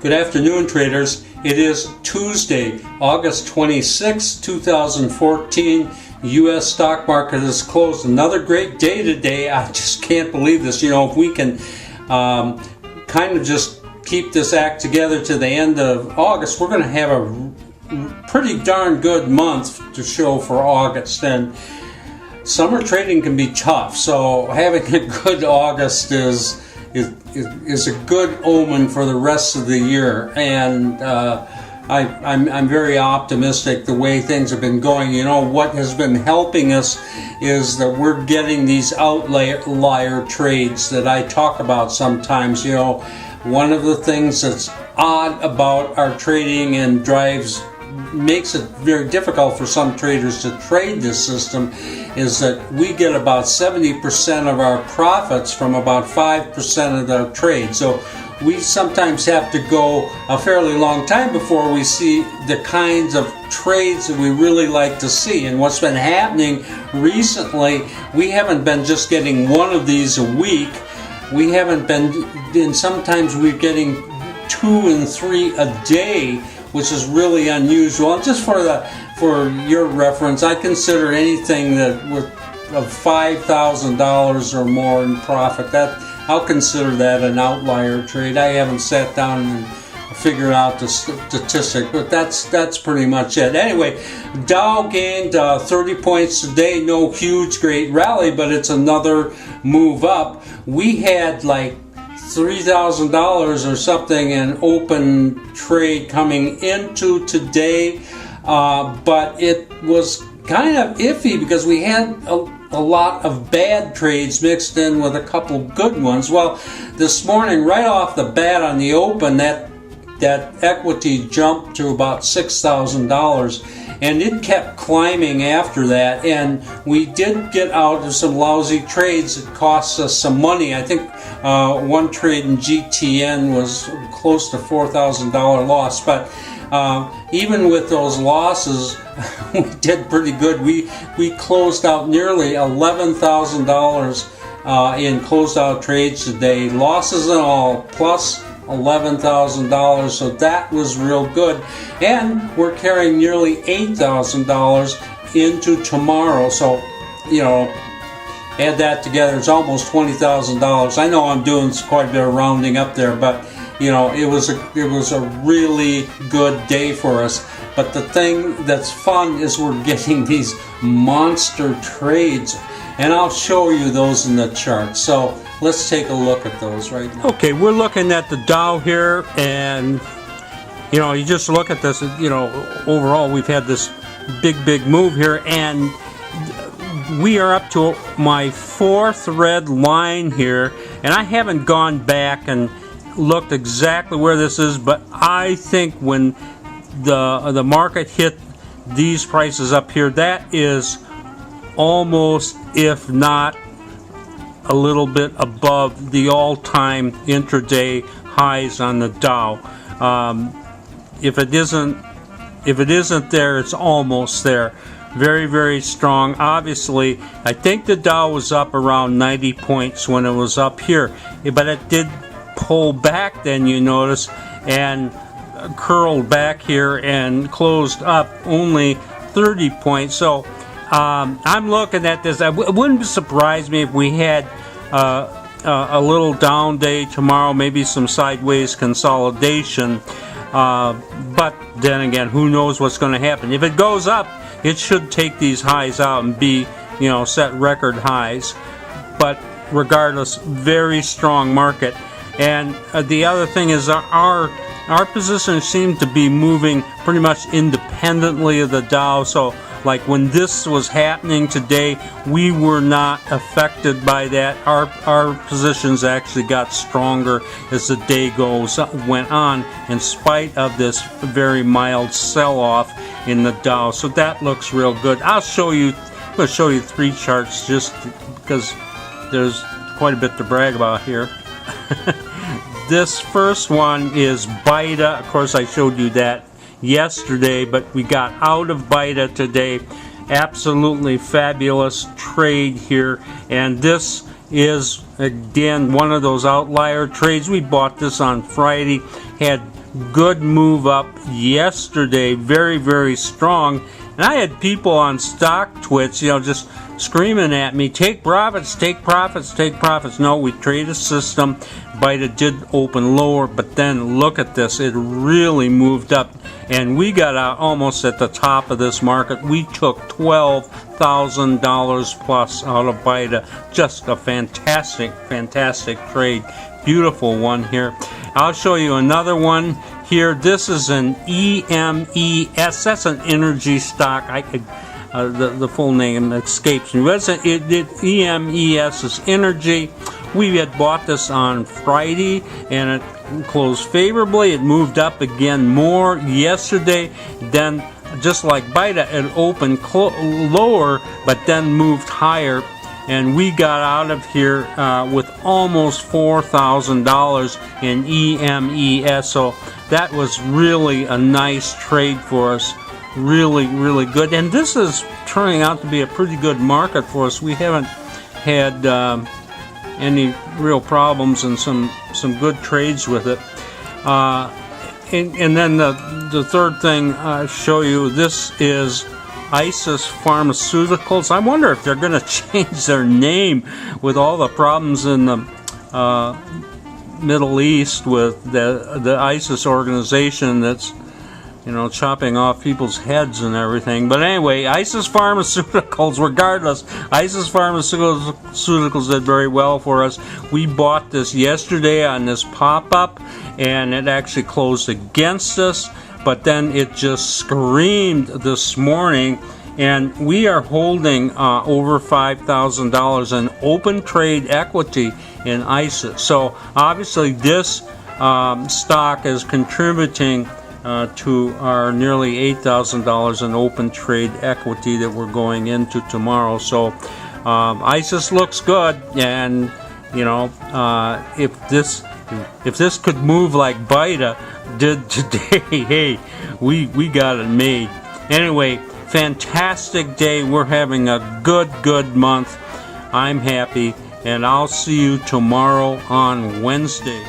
Good afternoon, traders. It is Tuesday, August 26, 2014. U.S. stock market is closed. Another great day today. I just can't believe this. You know, if we can kind of just keep this act together to the end of August, we're going to have a pretty darn good month to show for August. And summer trading can be tough, so having a good August is a good omen for the rest of the year. And I'm very optimistic the way things have been going. You know, what has been helping us is that we're getting these outlier trades that I talk about sometimes. You know, one of the things that's odd about our trading and makes it very difficult for some traders to trade this system is that we get about 70% of our profits from about 5% of the trade. So we sometimes have to go a fairly long time before we see the kinds of trades that we really like to see. And what's been happening recently, we haven't been just getting one of these a week. We haven't been, and sometimes we're getting 2 and 3 a day, which is really unusual. And just for your reference, I consider anything that of $5,000 or more in profit, I'll consider that an outlier trade. I haven't sat down and figured out the statistic, but that's pretty much it. Anyway, Dow gained 30 points today. No huge, great rally, but it's another move up. We had like $3,000 or something in open trade coming into today, but it was kind of iffy because we had a lot of bad trades mixed in with a couple good ones. Well, this morning, right off the bat on the open, that equity jumped to about $6,000, and it kept climbing after that, and we did get out of some lousy trades that cost us some money. I think one trade in GTN was close to $4,000 loss, but even with those losses, we did pretty good. We closed out nearly $11,000 in closed out trades today, losses and all, plus $11,000, so that was real good. And we're carrying nearly $8,000 into tomorrow, so you know, add that together, it's almost $20,000. I know I'm doing quite a bit of rounding up there, but you know, it was a really good day for us. But the thing that's fun is we're getting these monster trades, and I'll show you those in the chart. So let's take a look at those right now. Okay, we're looking at the Dow here, and you know, you just look at this, you know, overall we've had this big move here, and we are up to my 4th red line here, and I haven't gone back and looked exactly where this is, but I think when the market hit these prices up here, that is almost, if not a little bit above the all-time intraday highs on the Dow. If it isn't there, it's almost there. Very strong. Obviously, I think the Dow was up around 90 points when it was up here, but it did pull back, then you notice, and curled back here and closed up only 30 points. So I'm looking at this. It wouldn't surprise me if we had a little down day tomorrow, maybe some sideways consolidation, but then again, who knows what's going to happen. If it goes up, it should take these highs out and be, you know, set record highs. But regardless, very strong market. And the other thing is our position seemed to be moving pretty much independently of the Dow. So like when this was happening today, we were not affected by that. Our positions actually got stronger as the day went on, in spite of this very mild sell-off in the Dow. So that looks real good. I'm going to show you 3 charts just because there's quite a bit to brag about here. This first one is BIDA. Of course, I showed you that yesterday, but we got out of BIDA today. Absolutely fabulous trade here, and this is again one of those outlier trades. We bought this on Friday, had good move up yesterday, very, very strong. And I had people on Stock Twits, just screaming at me, take profits, take profits, take profits. No, we trade a system. BITA did open lower, but then look at this. It really moved up, and we got out almost at the top of this market. We took $12,000 plus out of BITA. Just a fantastic, fantastic trade. Beautiful one here. I'll show you another one here. This is an EMES. That's an energy stock. The full name escapes me. But EMES is energy. We had bought this on Friday, and it closed favorably. It moved up again more yesterday. Then, just like BITA, it opened lower, but then moved higher. And we got out of here with almost $4,000 in EMES. So that was really a nice trade for us. Really, really good. And this is turning out to be a pretty good market for us. We haven't had any real problems, and some good trades with it. And then the third thing I show you, this is Isis Pharmaceuticals. I wonder if they're going to change their name with all the problems in the Middle East with the ISIS organization that's chopping off people's heads and everything. But anyway, Isis Pharmaceuticals, regardless, Isis Pharmaceuticals did very well for us. We bought this yesterday on this pop-up, and it actually closed against us, but then it just screamed this morning, and we are holding over $5,000 in open trade equity in ISIS. So obviously this stock is contributing to our nearly $8,000 in open trade equity that we're going into tomorrow. So ISIS looks good, and if this could move like BITA did today, hey, we got it made. Anyway, fantastic day. We're having a good month. I'm happy, and I'll see you tomorrow on Wednesday.